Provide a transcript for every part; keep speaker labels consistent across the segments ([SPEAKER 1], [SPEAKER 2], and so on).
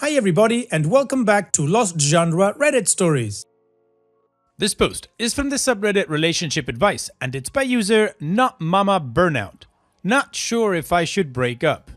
[SPEAKER 1] Hi everybody and welcome back to Lost Genre Reddit Stories.
[SPEAKER 2] This post is from the subreddit Relationship Advice and it's by user Not Mama Burnout. Not sure if I should break up.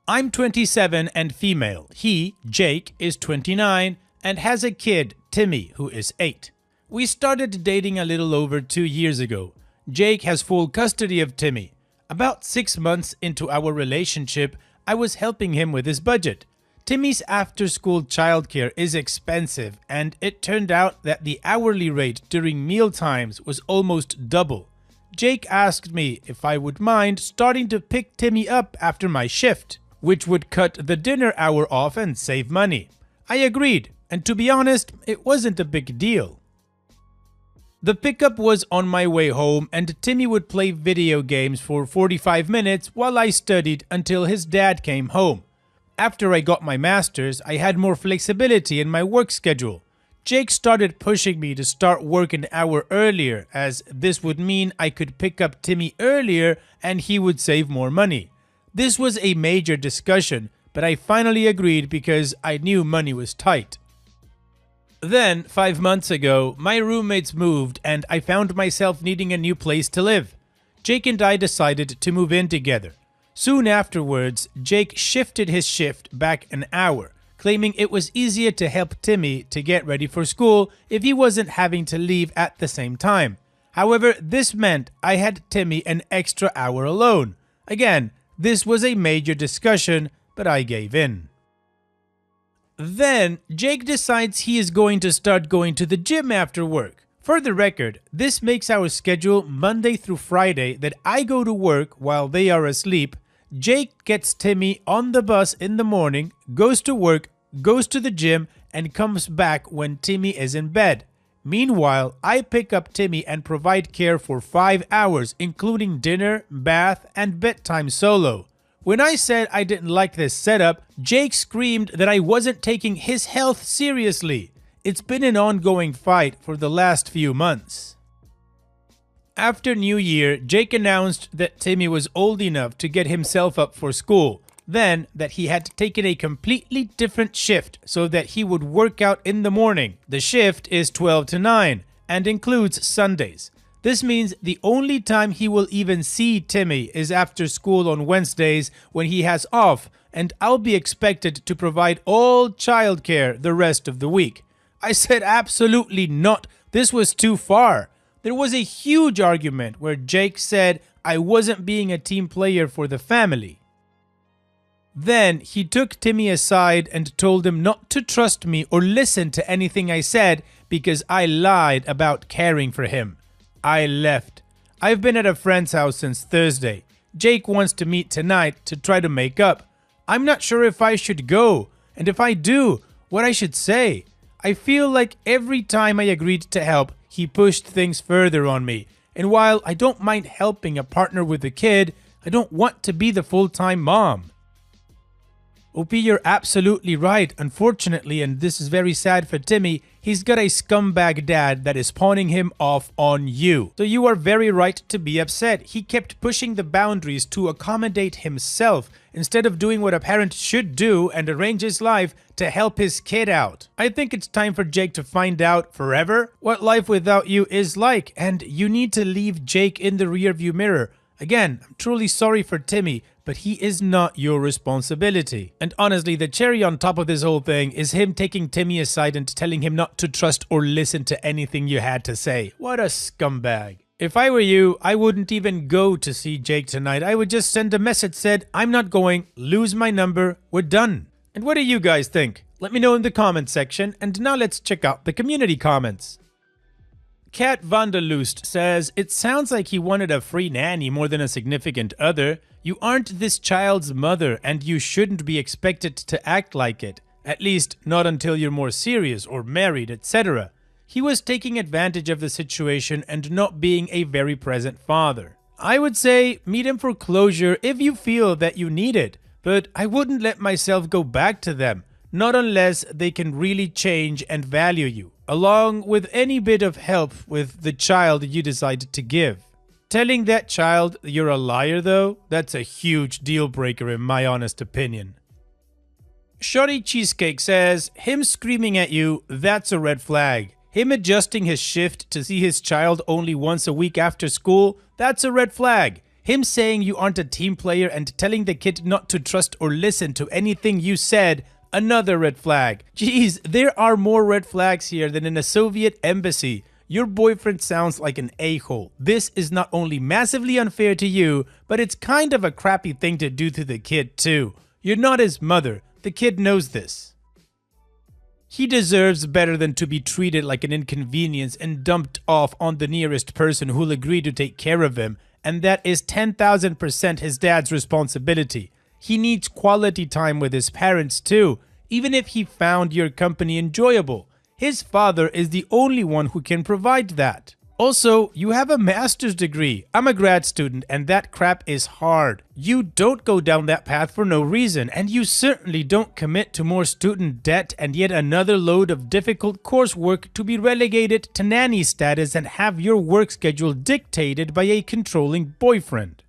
[SPEAKER 2] I'm 27 and female. He, Jake, is 29 and has a kid, Timmy, who is 8. We started dating a little over 2 years ago. Jake has full custody of Timmy. About 6 months into our relationship, I was helping him with his budget. Timmy's after-school childcare is expensive, and it turned out that the hourly rate during meal times was almost double. Jake asked me if I would mind starting to pick Timmy up after my shift, which would cut the dinner hour off and save money. I agreed, and to be honest, it wasn't a big deal. The pickup was on my way home, and Timmy would play video games for 45 minutes while I studied until his dad came home. After I got my master's, I had more flexibility in my work schedule. Jake started pushing me to start work an hour earlier, as this would mean I could pick up Timmy earlier and he would save more money. This was a major discussion, but I finally agreed because I knew money was tight. Then, 5 months ago, my roommates moved and I found myself needing a new place to live. Jake and I decided to move in together. Soon afterwards, Jake shifted his shift back an hour, claiming it was easier to help Timmy to get ready for school if he wasn't having to leave at the same time. However, this meant I had Timmy an extra hour alone. Again, this was a major discussion, but I gave in. Then, Jake decides he is going to start going to the gym after work. For the record, this makes our schedule Monday through Friday that I go to work while they are asleep. Jake gets Timmy on the bus in the morning, goes to work, goes to the gym, and comes back when Timmy is in bed. Meanwhile, I pick up Timmy and provide care for 5 hours, including dinner, bath, and bedtime solo. When I said I didn't like this setup, Jake screamed that I wasn't taking his health seriously. It's been an ongoing fight for the last few months. After New Year, Jake announced that Timmy was old enough to get himself up for school, then that he had taken a completely different shift so that he would work out in the morning. The shift is 12 to 9 and includes Sundays. This means the only time he will even see Timmy is after school on Wednesdays when he has off, and I'll be expected to provide all childcare the rest of the week. I said absolutely not. This was too far. There was a huge argument where Jake said I wasn't being a team player for the family. Then he took Timmy aside and told him not to trust me or listen to anything I said because I lied about caring for him. I left. I've been at a friend's house since Thursday. Jake wants to meet tonight to try to make up. I'm not sure if I should go, and if I do, what I should say. I feel like every time I agreed to help, he pushed things further on me. And while I don't mind helping a partner with a kid, I don't want to be the full-time mom. OP, you're absolutely right. Unfortunately, and this is very sad for Timmy, he's got a scumbag dad that is pawning him off on you. So you are very right to be upset. He kept pushing the boundaries to accommodate himself instead of doing what a parent should do and arrange his life to help his kid out. I think it's time for Jake to find out forever what life without you is like, and you need to leave Jake in the rearview mirror. Again, I'm truly sorry for Timmy, but he is not your responsibility. And honestly, the cherry on top of this whole thing is him taking Timmy aside and telling him not to trust or listen to anything you had to say. What a scumbag. If I were you, I wouldn't even go to see Jake tonight. I would just send a message said, I'm not going, lose my number, we're done. And what do you guys think? Let me know in the comment section, and now let's check out the community comments. Kat Vanderlust says, it sounds like he wanted a free nanny more than a significant other. You aren't this child's mother and you shouldn't be expected to act like it. At least not until you're more serious or married, etc. He was taking advantage of the situation and not being a very present father. I would say meet him for closure if you feel that you need it, but I wouldn't let myself go back to them, not unless they can really change and value you, along with any bit of help with the child you decide to give. Telling that child you're a liar, though, that's a huge deal breaker in my honest opinion. Shorty Cheesecake says, him screaming at you, that's a red flag. Him adjusting his shift to see his child only once a week after school, that's a red flag. Him saying you aren't a team player and telling the kid not to trust or listen to anything you said, another red flag. Geez, there are more red flags here than in a Soviet embassy. Your boyfriend sounds like an a-hole. This is not only massively unfair to you, but it's kind of a crappy thing to do to the kid too. You're not his mother. The kid knows this. He deserves better than to be treated like an inconvenience and dumped off on the nearest person who'll agree to take care of him, and that is 10,000% his dad's responsibility. He needs quality time with his parents too, even if he found your company enjoyable. His father is the only one who can provide that. Also, you have a master's degree. I'm a grad student and that crap is hard. You don't go down that path for no reason, and you certainly don't commit to more student debt and yet another load of difficult coursework to be relegated to nanny status and have your work schedule dictated by a controlling boyfriend.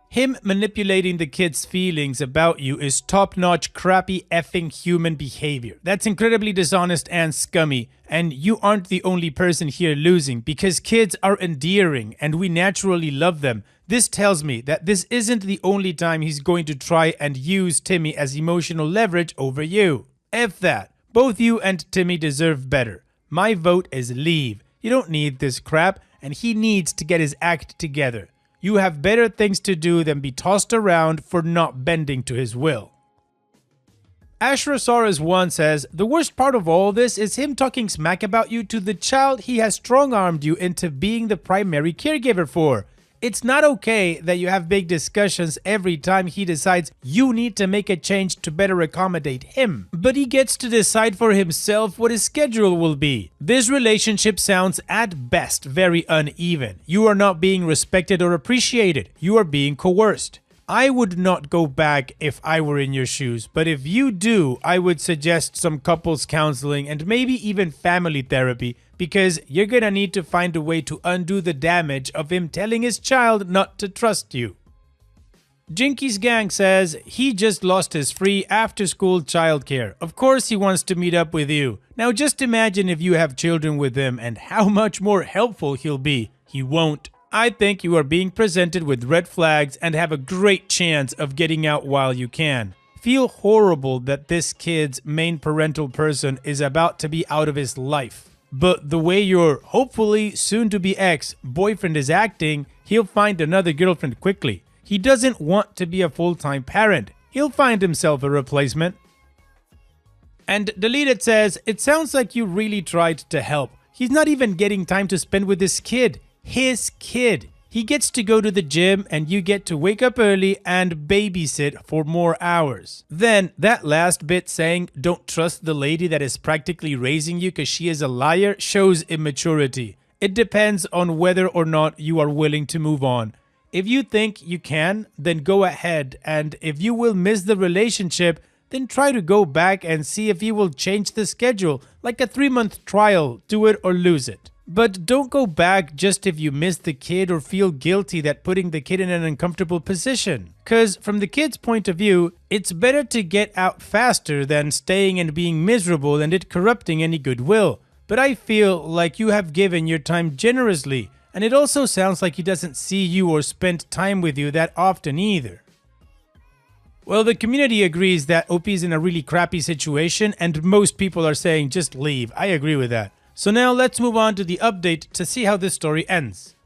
[SPEAKER 2] Him manipulating the kid's feelings about you is top-notch crappy effing human behavior. That's incredibly dishonest and scummy, and you aren't the only person here losing because kids are endearing and we naturally love them. This tells me that this isn't the only time he's going to try and use Timmy as emotional leverage over you. F that. Both you and Timmy deserve better. My vote is leave. You don't need this crap, and he needs to get his act together. You have better things to do than be tossed around for not bending to his will. Ashrasaurus1 says, the worst part of all this is him talking smack about you to the child he has strong-armed you into being the primary caregiver for. It's not okay that you have big discussions every time he decides you need to make a change to better accommodate him. But he gets to decide for himself what his schedule will be. This relationship sounds at best very uneven. You are not being respected or appreciated. You are being coerced. I would not go back if I were in your shoes, but if you do, I would suggest some couples counseling and maybe even family therapy, because you're gonna need to find a way to undo the damage of him telling his child not to trust you. Jinky's gang says he just lost his free after-school childcare. Of course he wants to meet up with you. Now just imagine if you have children with him and how much more helpful he'll be. He won't. I think you are being presented with red flags and have a great chance of getting out while you can. Feel horrible that this kid's main parental person is about to be out of his life. But the way your hopefully soon-to-be ex-boyfriend is acting, he'll find another girlfriend quickly. He doesn't want to be a full-time parent. He'll find himself a replacement. And Deleted says, it sounds like you really tried to help. He's not even getting time to spend with this kid. His kid. He gets to go to the gym and you get to wake up early and babysit for more hours. Then that last bit saying don't trust the lady that is practically raising you because she is a liar shows immaturity. It depends on whether or not you are willing to move on. If you think you can, then go ahead, and if you will miss the relationship, then try to go back and see if you will change the schedule, like a 3-month trial, do it or lose it. But don't go back just if you miss the kid or feel guilty that putting the kid in an uncomfortable position. Cause from the kid's point of view, it's better to get out faster than staying and being miserable and it corrupting any goodwill. But I feel like you have given your time generously, and it also sounds like he doesn't see you or spend time with you that often either. Well, the community agrees that OP is in a really crappy situation, and most people are saying just leave. I agree with that. So now let's move on to the update to see how this story ends.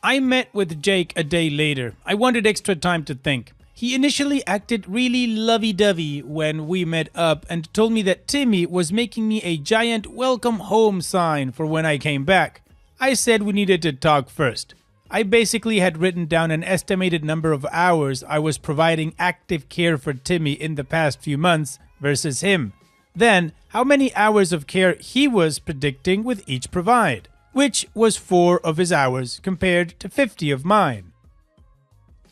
[SPEAKER 2] I met with Jake a day later. I wanted extra time to think. He initially acted really lovey-dovey when we met up and told me that Timmy was making me a giant welcome home sign for when I came back. I said we needed to talk first. I basically had written down an estimated number of hours I was providing active care for Timmy in the past few months versus him. Then, how many hours of care he was predicting with each provide, which was 4 of his hours compared to 50 of mine.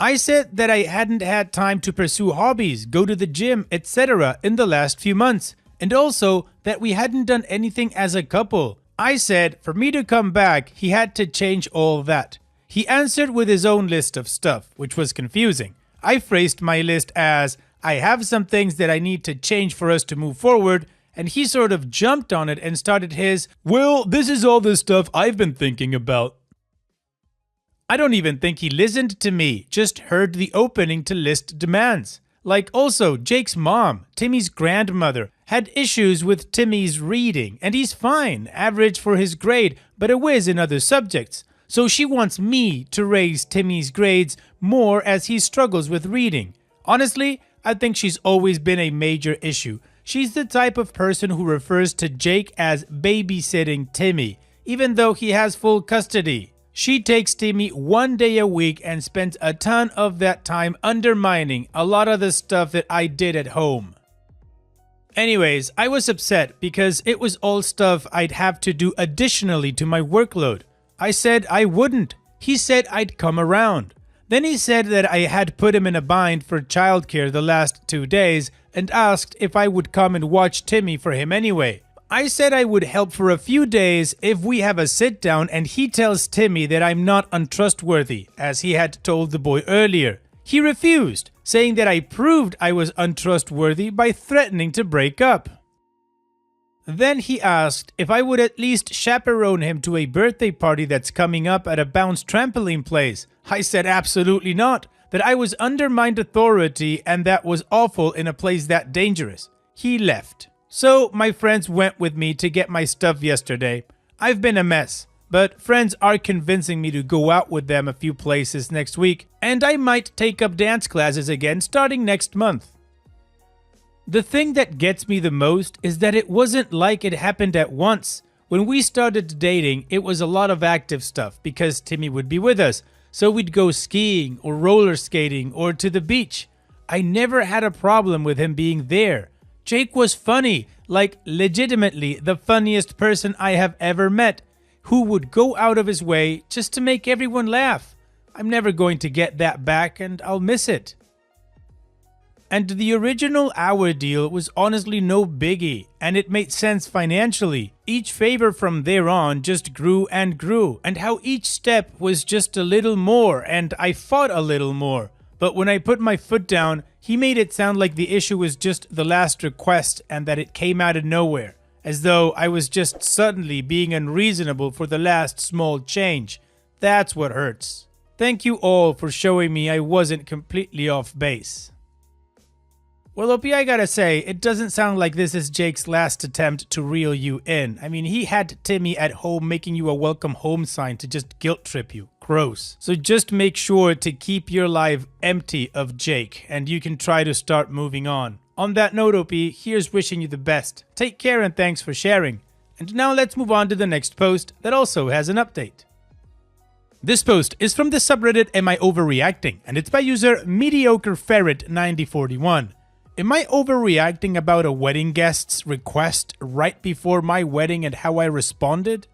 [SPEAKER 2] I said that I hadn't had time to pursue hobbies, go to the gym, etc. in the last few months, and also that we hadn't done anything as a couple. I said for me to come back, he had to change all that. He answered with his own list of stuff, which was confusing. I phrased my list as, I have some things that I need to change for us to move forward, and he sort of jumped on it and started his, well, this is all the stuff I've been thinking about. I don't even think he listened to me, just heard the opening to list demands. Like also, Jake's mom, Timmy's grandmother, had issues with Timmy's reading, and he's fine, average for his grade, but a whiz in other subjects. So she wants me to raise Timmy's grades more as he struggles with reading. Honestly, I think she's always been a major issue. She's the type of person who refers to Jake as babysitting Timmy, even though he has full custody. She takes Timmy 1 day a week and spends a ton of that time undermining a lot of the stuff that I did at home. Anyways, I was upset because it was all stuff I'd have to do additionally to my workload. I said I wouldn't. He said I'd come around. Then he said that I had put him in a bind for childcare the last 2 days and asked if I would come and watch Timmy for him anyway. I said I would help for a few days if we have a sit down, and he tells Timmy that I'm not untrustworthy, as he had told the boy earlier. He refused, saying that I proved I was untrustworthy by threatening to break up. Then he asked if I would at least chaperone him to a birthday party that's coming up at a bounce trampoline place. I said absolutely not, that I was under my authority and that was awful in a place that dangerous. He left. So my friends went with me to get my stuff yesterday. I've been a mess, but friends are convincing me to go out with them a few places next week, and I might take up dance classes again starting next month. The thing that gets me the most is that it wasn't like it happened at once. When we started dating, it was a lot of active stuff because Timmy would be with us, so we'd go skiing or roller skating or to the beach. I never had a problem with him being there. Jake was funny, like legitimately the funniest person I have ever met, who would go out of his way just to make everyone laugh. I'm never going to get that back and I'll miss it. And the original hour deal was honestly no biggie, and it made sense financially. Each favor from there on just grew, and how each step was just a little more, and I fought a little more. But when I put my foot down, he made it sound like the issue was just the last request and that it came out of nowhere, as though I was just suddenly being unreasonable for the last small change. That's what hurts. Thank you all for showing me I wasn't completely off base. Well, Opie, I gotta say, it doesn't sound like this is Jake's last attempt to reel you in. I mean, he had Timmy at home making you a welcome home sign to just guilt trip you. Gross. So just make sure to keep your life empty of Jake, and you can try to start moving on. On that note, Opie, here's wishing you the best. Take care and thanks for sharing. And now let's move on to the next post that also has an update. This post is from the subreddit Am I Overreacting? And it's by user MediocreFerret9041. Am I overreacting about a wedding guest's request right before my wedding and how I responded?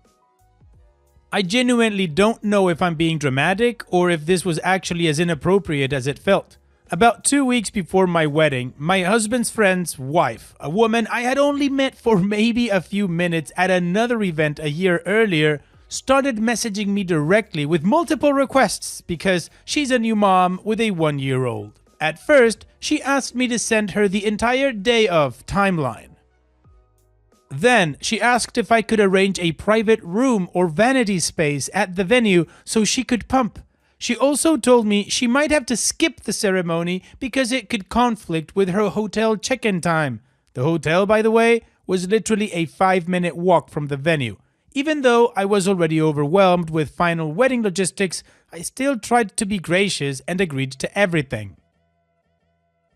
[SPEAKER 2] I genuinely don't know if I'm being dramatic or if this was actually as inappropriate as it felt. About 2 weeks before my wedding, my husband's friend's wife, a woman I had only met for maybe a few minutes at another event a year earlier, started messaging me directly with multiple requests because she's a new mom with a 1-year-old. At first, she asked me to send her the entire day of timeline. Then, she asked if I could arrange a private room or vanity space at the venue so she could pump. She also told me she might have to skip the ceremony because it could conflict with her hotel check-in time. The hotel, by the way, was literally a 5-minute walk from the venue. Even though I was already overwhelmed with final wedding logistics, I still tried to be gracious and agreed to everything.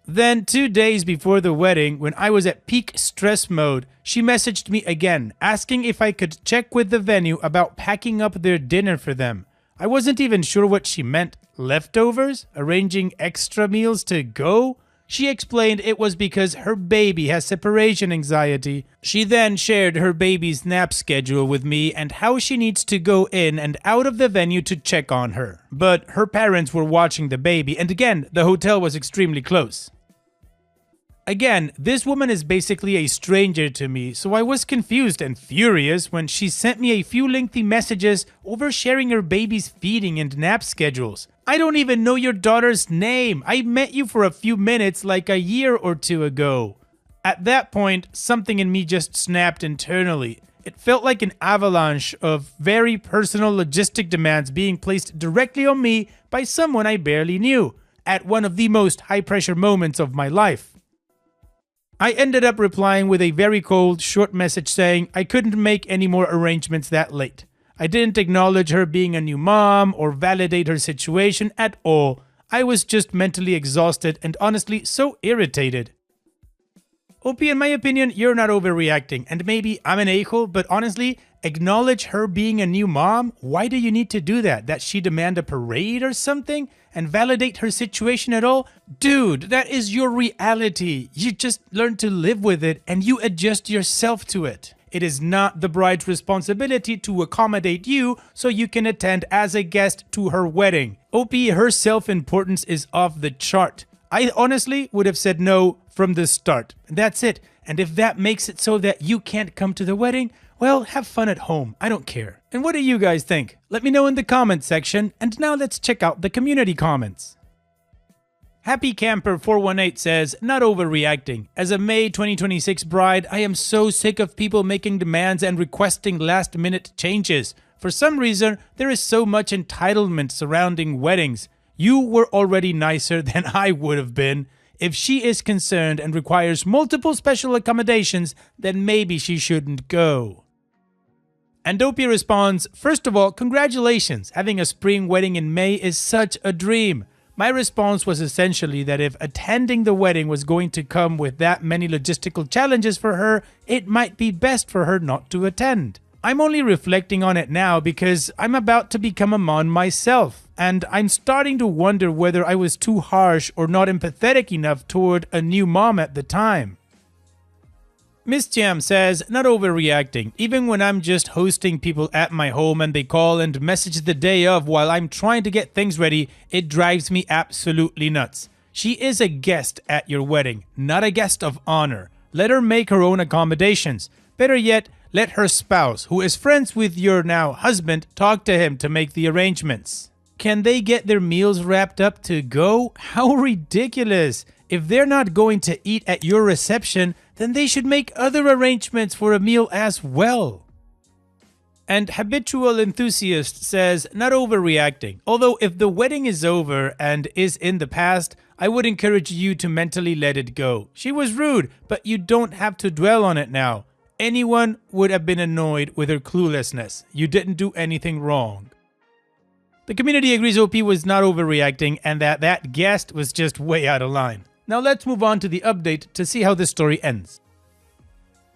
[SPEAKER 2] Then 2 days before the wedding, when I was at peak stress mode, she messaged me again, asking if I could check with the venue about packing up their dinner for them. I wasn't even sure what she meant. Leftovers? Arranging extra meals to go? She explained it was because her baby has separation anxiety. She then shared her baby's nap schedule with me and how she needs to go in and out of the venue to check on her. But her parents were watching the baby, and again, the hotel was extremely close. Again, this woman is basically a stranger to me, so I was confused and furious when she sent me a few lengthy messages oversharing her baby's feeding and nap schedules. I don't even know your daughter's name. I met you for a few minutes like a year or two ago. At that point, something in me just snapped internally. It felt like an avalanche of very personal logistic demands being placed directly on me by someone I barely knew, at one of the most high-pressure moments of my life. I ended up replying with a very cold, short message saying I couldn't make any more arrangements that late. I didn't acknowledge her being a new mom or validate her situation at all. I was just mentally exhausted and honestly so irritated. OP, in my opinion, you're not overreacting, and maybe I'm an a-hole, but honestly, acknowledge her being a new mom? Why do you need to do that? That she demand a parade or something? And validate her situation at all? Dude, that is your reality. You just learn to live with it and you adjust yourself to it. It is not the bride's responsibility to accommodate you so you can attend as a guest to her wedding. OP, her self-importance is off the chart. I honestly would have said no from the start. That's it. And if that makes it so that you can't come to the wedding, well, have fun at home. I don't care. And what do you guys think? Let me know in the comments section. And now let's check out the community comments. Happy Camper 418 says, not overreacting. As a May 2026 bride, I am so sick of people making demands and requesting last-minute changes. For some reason, there is so much entitlement surrounding weddings. You were already nicer than I would have been. If she is concerned and requires multiple special accommodations, then maybe she shouldn't go. And Dopey responds, first of all, congratulations. Having a spring wedding in May is such a dream. My response was essentially that if attending the wedding was going to come with that many logistical challenges for her, it might be best for her not to attend. I'm only reflecting on it now because I'm about to become a mom myself, and I'm starting to wonder whether I was too harsh or not empathetic enough toward a new mom at the time. Miss Jam says, not overreacting. Even when I'm just hosting people at my home and they call and message the day of while I'm trying to get things ready, it drives me absolutely nuts. She is a guest at your wedding, not a guest of honor. Let her make her own accommodations. Better yet, let her spouse, who is friends with your now husband, talk to him to make the arrangements. Can they get their meals wrapped up to go? How ridiculous! If they're not going to eat at your reception, then they should make other arrangements for a meal as well. And Habitual Enthusiast says, not overreacting. Although if the wedding is over and is in the past, I would encourage you to mentally let it go. She was rude, but you don't have to dwell on it now. Anyone would have been annoyed with her cluelessness. You didn't do anything wrong. The community agrees OP was not overreacting and that guest was just way out of line. Now let's move on to the update to see how this story ends.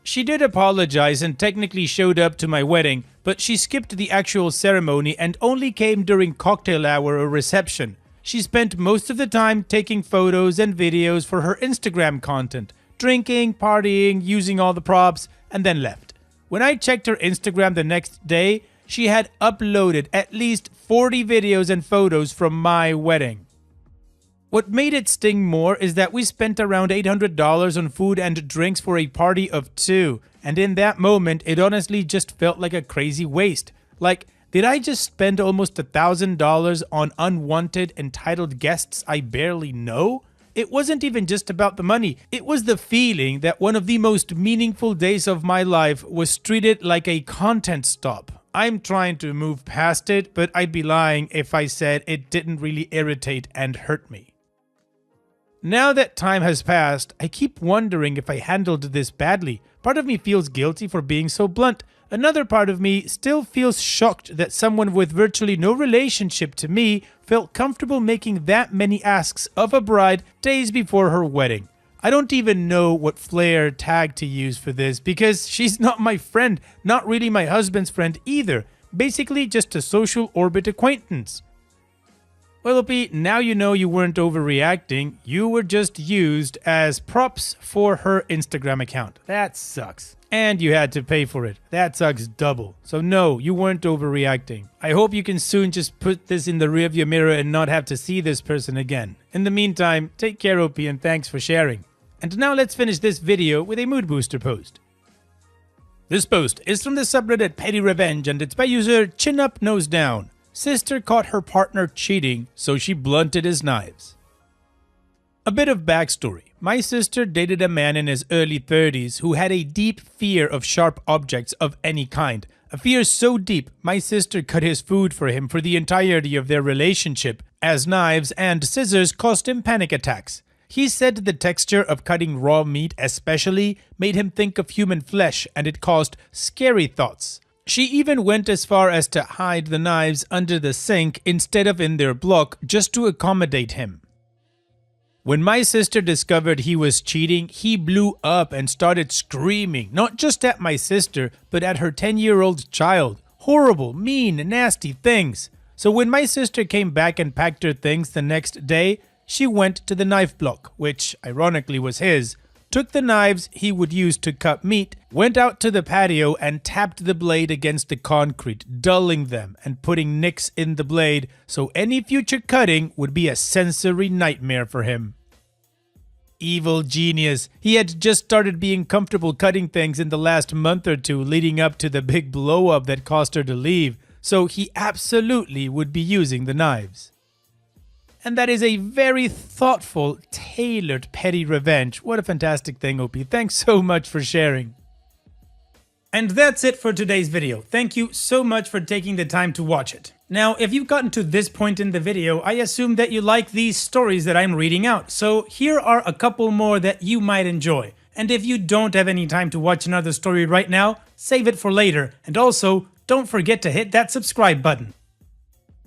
[SPEAKER 2] She did apologize and technically showed up to my wedding, but she skipped the actual ceremony and only came during cocktail hour or reception. She spent most of the time taking photos and videos for her Instagram content, drinking, partying, using all the props, and then left. When I checked her Instagram the next day, she had uploaded at least 40 videos and photos from my wedding. What made it sting more is that we spent around $800 on food and drinks for a party of 2, and in that moment, it honestly just felt like a crazy waste. Like, did I just spend almost $1,000 on unwanted, entitled guests I barely know? It wasn't even just about the money. It was the feeling that one of the most meaningful days of my life was treated like a content stop. I'm trying to move past it, but I'd be lying if I said it didn't really irritate and hurt me. Now that time has passed, I keep wondering if I handled this badly. Part of me feels guilty for being so blunt. Another part of me still feels shocked that someone with virtually no relationship to me felt comfortable making that many asks of a bride days before her wedding. I don't even know what flair tag to use for this because she's not my friend, not really my husband's friend either. Basically just a social orbit acquaintance. Well, OP, now you know you weren't overreacting. You were just used as props for her Instagram account. That sucks. And you had to pay for it. That sucks double. So no, you weren't overreacting. I hope you can soon just put this in the rearview mirror and not have to see this person again. In the meantime, take care, OP, and thanks for sharing. And now let's finish this video with a mood booster post. This post is from the subreddit Petty Revenge and it's by user Chin Up Nose Down. Sister caught her partner cheating, so she blunted his knives. A bit of backstory. My sister dated a man in his early 30s who had a deep fear of sharp objects of any kind. A fear so deep, my sister cut his food for him for the entirety of their relationship, as knives and scissors caused him panic attacks. He said the texture of cutting raw meat especially made him think of human flesh, and it caused scary thoughts. She even went as far as to hide the knives under the sink instead of in their block just to accommodate him. When my sister discovered he was cheating, he blew up and started screaming, not just at my sister, but at her 10-year-old child. Horrible, mean, nasty things. So when my sister came back and packed her things the next day, she went to the knife block, which ironically was his, took the knives he would use to cut meat, went out to the patio and tapped the blade against the concrete, dulling them and putting nicks in the blade so any future cutting would be a sensory nightmare for him. Evil genius. He had just started being comfortable cutting things in the last month or two leading up to the big blow-up that caused her to leave, so he absolutely would be using the knives. And that is a very thoughtful, tailored petty revenge. What a fantastic thing, OP. Thanks so much for sharing. And that's it for today's video. Thank you so much for taking the time to watch it. Now, if you've gotten to this point in the video, I assume that you like these stories that I'm reading out. So here are a couple more that you might enjoy. And if you don't have any time to watch another story right now, save it for later. And also, don't forget to hit that subscribe button.